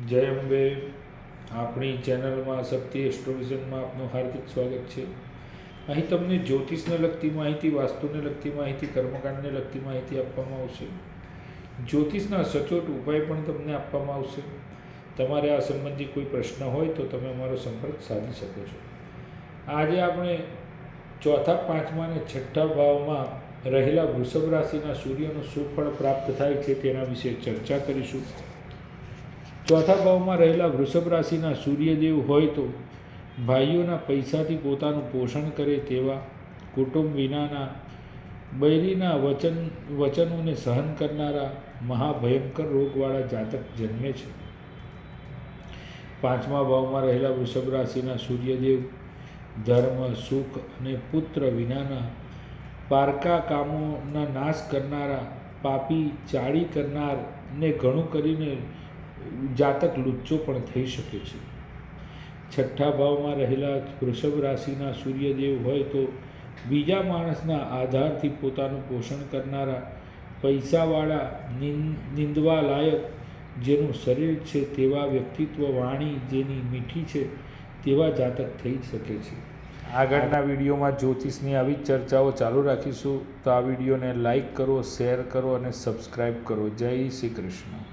જય અંબે. આપણી ચેનલમાં શક્તિ એસ્ટ્રોવિઝનમાં આપનું હાર્દિક સ્વાગત છે. અહીં તમને જ્યોતિષને લગતી માહિતી, વાસ્તુને લગતી માહિતી, કર્મકાંડને લગતી માહિતી આપવામાં આવશે. જ્યોતિષના સચોટ ઉપાય પણ તમને આપવામાં આવશે. તમારે આ સંબંધી કોઈ પ્રશ્ન હોય તો તમે અમારો સંપર્ક સાધી શકો છો. આજે આપણે ચોથા, પાંચમા અને છઠ્ઠા ભાવમાં રહેલા વૃષભ રાશિના સૂર્યનું શું ફળ પ્રાપ્ત થાય છે તેના વિશે ચર્ચા કરીશું. ચોથા ભાવમાં રહેલા વૃષભ રાશિના સૂર્યદેવ હોય તો ભાઈઓના પૈસાથી પોતાનું પોષણ કરે તેવા, કુટુંબ વિનાના, બૈરીના વચનોને સહન કરનારા, મહાભયંકર રોગવાળા જાતક જન્મે છે. પાંચમા ભાવમાં રહેલા વૃષભ રાશિના સૂર્યદેવ ધર્મ, સુખ અને પુત્ર વિનાના, પારકા કામોના નાશ કરનારા, પાપી, ચાળી કરનાર ને ઘણું કરીને જાતક લુચ્ચો પણ થઈ શકે છે. છઠ્ઠા ભાવમાં રહેલા વૃષભ રાશિના સૂર્યદેવ હોય તો બીજા માણસના આધારથી પોતાનું પોષણ કરનારા, પૈસાવાળા, નિંદવા લાયક જેનું શરીર છે તેવા, વ્યક્તિત્વ, વાણી જેની મીઠી છે તેવા જાતક થઈ શકે છે. આગળના વિડીયોમાં જ્યોતિષની આવી જ ચર્ચાઓ ચાલુ રાખીશું. તો આ વિડીયોને લાઈક કરો, શેર કરો અને સબસ્ક્રાઈબ કરો. જય શ્રી કૃષ્ણ.